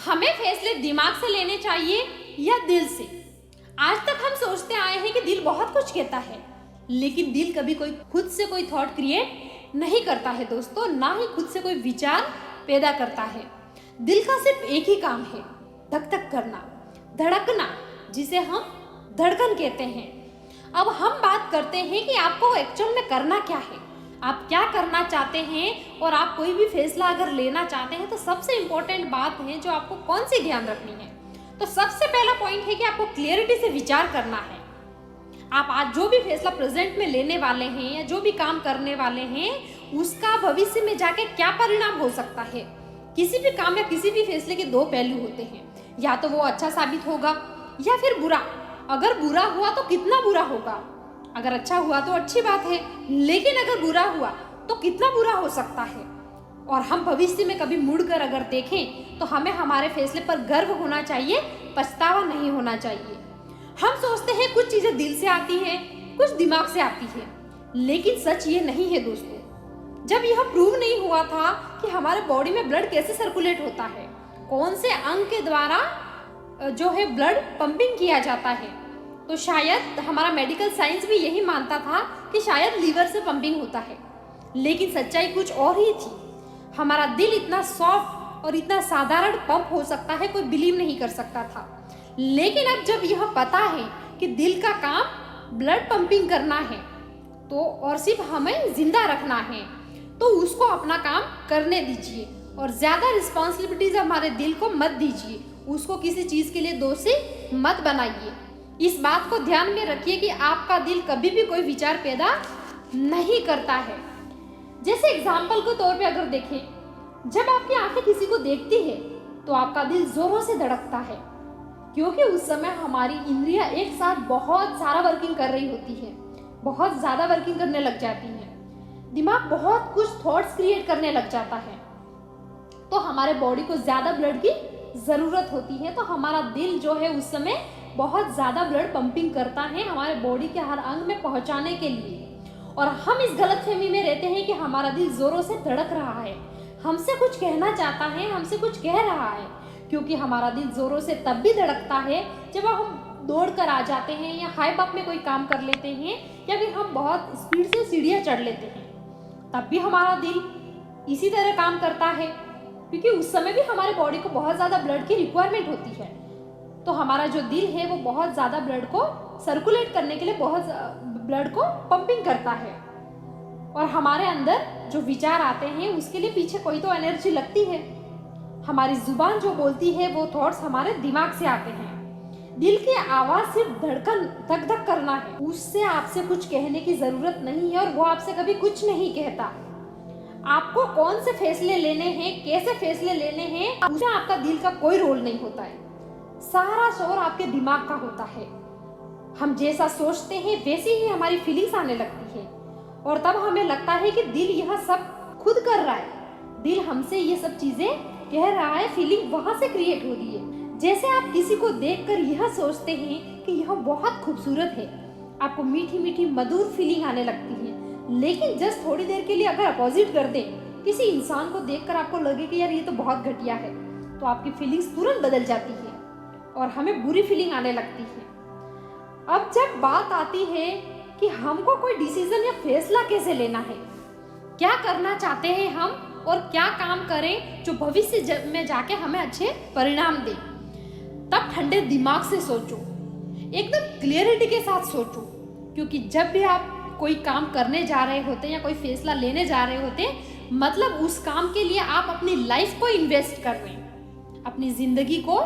हमें फैसले दिमाग से लेने चाहिए या दिल से? आज तक हम सोचते आए हैं कि दिल बहुत कुछ कहता है, लेकिन दिल कभी खुद से कोई थॉट क्रिएट नहीं करता है दोस्तों, ना ही खुद से कोई विचार पैदा करता है। दिल का सिर्फ एक ही काम है, धक धक करना, धड़कना, जिसे हम धड़कन कहते हैं। अब हम बात करते हैं कि आपको एक्चुअल में करना क्या है, आप क्या करना चाहते हैं, और आप कोई भी फैसला अगर लेना चाहते हैं तो सबसे इम्पोर्टेंट बात है जो आपको कौन सी ध्यान रखनी है। तो सबसे पहला पॉइंट है कि आपको क्लियरिटी से विचार करना है। आप आज जो भी फैसला प्रेजेंट में लेने वाले हैं या जो भी काम करने वाले हैं, उसका भविष्य में जाके क्या परिणाम हो सकता है। किसी भी काम या किसी भी फैसले के दो पहलू होते हैं, या तो वो अच्छा साबित होगा या फिर बुरा। अगर बुरा हुआ तो कितना बुरा होगा, अगर अच्छा हुआ तो अच्छी बात है, लेकिन अगर बुरा हुआ तो कितना बुरा हो सकता है। और हम भविष्य में कभी मुड़कर अगर देखें तो हमें हमारे फैसले पर गर्व होना चाहिए, पछतावा नहीं होना चाहिए। हम सोचते हैं कुछ चीजें दिल से आती है, कुछ दिमाग से आती है, लेकिन सच ये नहीं है दोस्तों। जब यह प्रूव नहीं हुआ था कि हमारे बॉडी में ब्लड कैसे सर्कुलेट होता है, कौन से अंग के द्वारा जो है ब्लड पंपिंग किया जाता है, तो शायद हमारा मेडिकल साइंस भी यही मानता था कि शायद लीवर से पंपिंग होता है, लेकिन सच्चाई कुछ और ही थी। हमारा दिल इतना सॉफ्ट और इतना साधारण पंप हो सकता है, कोई बिलीव नहीं कर सकता था। लेकिन अब जब यह पता है कि दिल का काम ब्लड पंपिंग करना है तो और सिर्फ हमें जिंदा रखना है, तो उसको अपना काम करने दीजिए और ज़्यादा रिस्पॉन्सिबिलिटीज हमारे दिल को मत दीजिए, उसको किसी चीज़ के लिए दोषी मत बनाइए। इस बात को ध्यान में रखिए कि आपका दिल कभी भी कोई विचार पैदा नहीं करता है। जैसे एग्जाम्पल के तौर पे अगर देखें, जब आपकी आंखें किसी को देखती है तो आपका दिल जोरों से धड़कता है, क्योंकि उस समय हमारी इंद्रियां एक साथ बहुत सारा वर्किंग कर रही होती है, बहुत ज़्यादा वर्किंग करने लग जाती है, दिमाग बहुत कुछ थॉट्स क्रिएट करने लग जाता है, तो हमारे बॉडी को ज़्यादा ब्लड की ज़रूरत होती है। तो हमारा दिल जो है उस समय बहुत ज़्यादा ब्लड पंपिंग करता है हमारे बॉडी के हर अंग में पहुंचाने के लिए। और हम इस गलतफहमी में रहते हैं कि हमारा दिल जोरों से धड़क रहा है, हमसे कुछ कहना चाहता है, हमसे कुछ कह रहा है, क्योंकि हमारा दिल जोरों से तब भी धड़कता है जब हम दौड़ कर आ जाते हैं या हाई पप में कोई काम कर लेते हैं, या फिर हम बहुत स्पीड से सीढ़ियाँ चढ़ लेते हैं, तब भी हमारा दिल इसी तरह काम करता है, क्योंकि उस समय भी हमारे बॉडी को बहुत ज़्यादा ब्लड की रिक्वायरमेंट होती है। तो हमारा जो दिल है वो बहुत ज़्यादा ब्लड को सर्कुलेट करने के लिए बहुत ब्लड को पंपिंग करता है, और हमारे अंदर जो विचार आते हैं उसके लिए पीछे कोई तो एनर्जी लगती है। हमारी जुबान जो बोलती है वो थॉट्स हमारे दिमाग से आते हैं। दिल की आवाज़ सिर्फ धड़कन धक धक करना है, उससे आपसे कुछ कहने की ज़रूरत नहीं है, और वो आपसे कभी कुछ नहीं कहता। आपको कौन से फैसले लेने हैं, कैसे फैसले लेने हैं, उसमें आपका दिल का कोई रोल नहीं होता है, सारा शोर आपके दिमाग का होता है। हम जैसा सोचते हैं वैसी ही हमारी फीलिंग्स आने लगती है, और तब हमें लगता है कि दिल यह सब खुद कर रहा है, दिल हमसे ये सब चीज़ें कह रहा है, फीलिंग वहाँ से क्रिएट हो रही है। जैसे आप किसी को देखकर यह सोचते हैं कि यह बहुत खूबसूरत है, आपको मीठी मीठी मधुर फीलिंग आने लगती है, लेकिन जस्ट थोड़ी देर के लिए अगर अपोजिट कर दें, किसी इंसान को देखकर आपको लगे कि यार ये तो बहुत घटिया है, तो आपकी फीलिंग्स तुरंत बदल जाती है और हमें बुरी फीलिंग आने लगती है। अब जब बात आती है कि हमको कोई डिसीजन या फैसला कैसे लेना है, क्या करना चाहते हैं हम, और क्या काम करें जो भविष्य में जाके हमें अच्छे परिणाम दे, तब ठंडे दिमाग से सोचो, एकदम क्लियरिटी के साथ सोचो। क्योंकि जब भी आप कोई काम करने जा रहे होते हैं या कोई फैसला लेने जा रहे होते हैं, मतलब उस काम के लिए आप अपनी लाइफ को इन्वेस्ट कर रहे हैं, अपनी जिंदगी को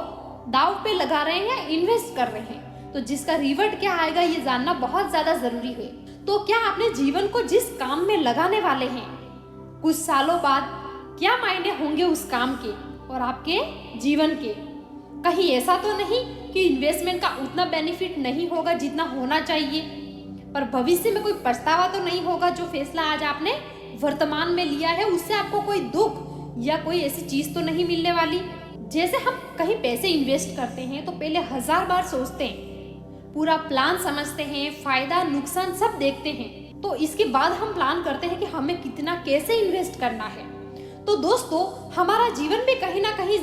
दांव पे लगा रहे हैं या इन्वेस्ट कर रहे हैं, तो जिसका रिवर्ट क्या आएगा ये जानना बहुत ज़्यादा ज़रूरी है। तो क्या अपने जीवन को जिस काम में लगाने वाले हैं, कुछ सालों बाद क्या मायने होंगे उस काम के और आपके जीवन के? कहीं ऐसा तो नहीं कि इन्वेस्टमेंट का उतना बेनिफिट नहीं होगा जितना होना चाहिए, पर भविष्य में कोई पछतावा तो नहीं होगा जो फैसला आज आपने वर्तमान में लिया है, उससे आपको कोई दुख या कोई ऐसी चीज़ तो नहीं मिलने वाली। जैसे हम कहीं पैसे इन्वेस्ट करते हैं तो पहले 1000 बार सोचते हैं, पूरा प्लान समझते हैं, फायदा नुकसान सब देखते हैं, तो इसके बाद हम प्लान करते हैं कि हमें कितना कैसे इन्वेस्ट करना है। तो तो दोस्तों हमारा जीवन भी कहीं ना कहीं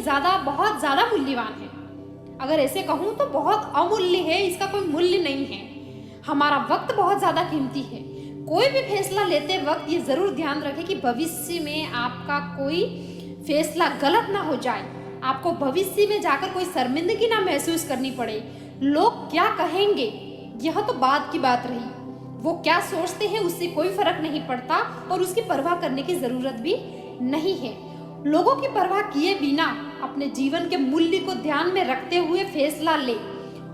बहुत ज्यादा मूल्यवान है। अगर ऐसे कहूँ तो बहुत अमूल्य है, इसका कोई मूल्य नहीं है। हमारा वक्त बहुत ज्यादा कीमती है। कोई भी फैसला लेते वक्त ये जरूर ध्यान रखें कि भविष्य में आपका कोई फैसला गलत ना हो जाए, आपको भविष्य में जाकर कोई शर्मिंदगी ना महसूस करनी पड़े। लोग क्या कहेंगे यह तो बात की बात रही, वो क्या सोचते हैं उससे कोई फर्क नहीं पड़ता और उसकी परवाह करने की जरूरत भी नहीं है। लोगों की परवाह किए बिना अपने जीवन के मूल्य को ध्यान में रखते हुए फैसला ले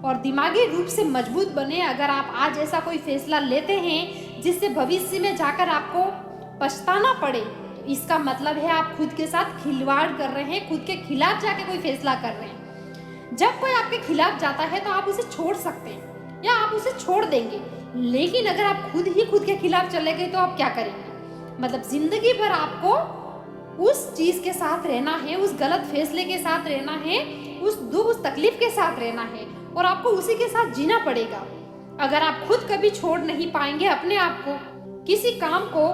और दिमागी रूप से मजबूत बने। अगर आप आज ऐसा कोई फैसला लेते हैं जिससे भविष्य में जाकर आपको पछताना पड़े, तो इसका मतलब है आप खुद के साथ खिलवाड़ कर रहे हैं, खुद के खिलाफ जाके कोई फैसला कर रहे हैं। जब कोई आपके खिलाफ जाता है तो आप उसे छोड़ सकते हैं या आप उसे छोड़ देंगे, लेकिन अगर आप खुद ही खुद के खिलाफ चले गए तो आप क्या करेंगे? मतलब जिंदगी भर आपको उस चीज के साथ रहना है, उस गलत फैसले के साथ रहना है, उस दुख उस तकलीफ के साथ रहना है और आपको उसी के साथ जीना पड़ेगा। अगर आप खुद कभी छोड़ नहीं पाएंगे अपने आप को, किसी काम को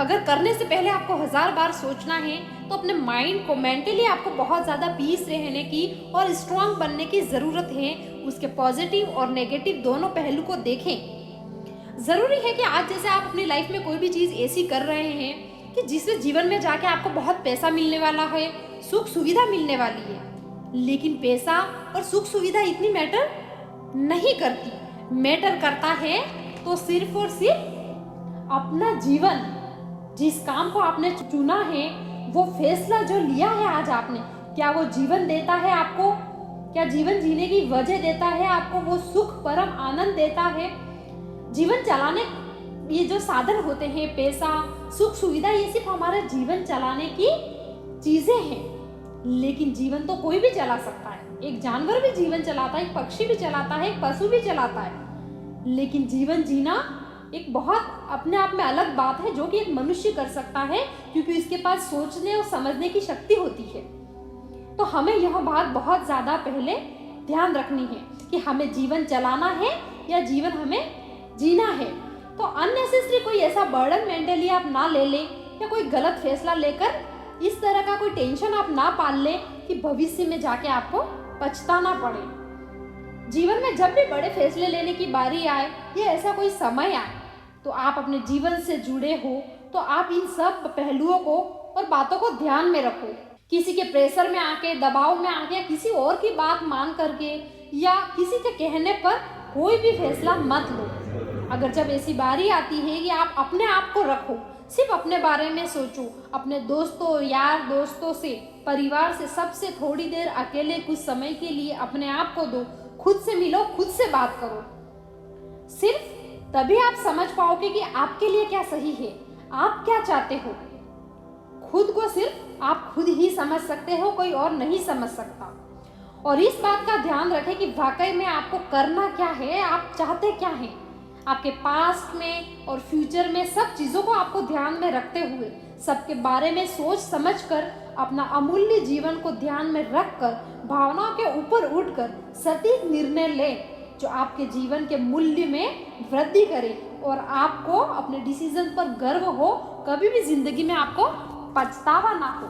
अगर करने से पहले आपको 1000 बार सोचना है, तो अपने माइंड को मेंटली आपको बहुत ज्यादा पीस रहने की और स्ट्रांग बनने की जरूरत है। उसके पॉजिटिव और नेगेटिव दोनों पहलू को देखें। जरूरी है कि आज जैसे आप अपनी लाइफ में कोई भी चीज ऐसी कर रहे हैं कि जिससे जीवन में जाके आपको बहुत पैसा मिलने वाला है, सुख सुविधा मिलने वाली है, लेकिन पैसा और सुख सुविधा इतनी मैटर नहीं करती। मैटर करता है तो सिर्फ और सिर्फ अपना जीवन, जिस काम को आपने चुना है, वो फैसला जो लिया है आज आपने, क्या वो जीवन देता है आपको? क्या जीवन जीने की वजह देता है आपको? वो सुख परम आनंद देता है? जीवन चलाने ये जो साधन होते हैं, पैसा सुख सुविधा, ये सिर्फ हमारा जीवन चलाने की चीजें हैं, लेकिन जीवन तो कोई भी चला सकता है। एक जानवर भी जीवन चलाता है, एक पक्षी भी चलाता है, एक पशु भी चलाता है, लेकिन जीवन जीना एक बहुत अपने आप में अलग बात है जो कि एक मनुष्य कर सकता है, क्योंकि इसके पास सोचने और समझने की शक्ति होती है। तो हमें यह बात बहुत ज्यादा पहले ध्यान रखनी है कि हमें जीवन चलाना है या जीवन हमें जीना है। तो अननेसेसरी कोई ऐसा बर्डन मेंटली आप ना ले लें या कोई गलत फैसला लेकर इस तरह का कोई टेंशन आप ना पाल लें कि भविष्य में जाके आपको पछताना पड़े। जीवन में जब भी बड़े फैसले लेने की बारी आए या ऐसा कोई समय आए, तो आप अपने जीवन से जुड़े हो तो आप इन सब पहलुओं को और बातों को ध्यान में रखो। किसी के प्रेशर में आके, दबाव में आके या किसी और की बात मान करके या किसी के कहने पर कोई भी फैसला मत लो। अगर जब ऐसी बारी आती है कि आप अपने आप को रखो, सिर्फ अपने बारे में सोचो, अपने दोस्तों, यार दोस्तों से, परिवार से सबसे थोड़ी देर अकेले कुछ समय के लिए अपने आप को दो, खुद से मिलो, खुद से बात करो। सिर्फ तभी आप समझ पाओगे कि आपके लिए क्या सही है, आप क्या चाहते हो। खुद को सिर्फ आप खुद ही समझ सकते हो, कोई और नहीं समझ सकता। और इस बात का ध्यान रखें कि वाकई में आपको करना क्या है, आप चाहते क्या हैं। आपके पास्ट में और फ्यूचर में सब चीज़ों को आपको ध्यान में रखते हुए, सबके बारे में सोच समझकर, अपना अमूल्य जीवन को ध्यान में रखकर, भावनाओं के ऊपर उठकर सटीक निर्णय लें जो आपके जीवन के मूल्य में वृद्धि करे और आपको अपने डिसीजन पर गर्व हो, कभी भी जिंदगी में आपको पछतावा ना हो।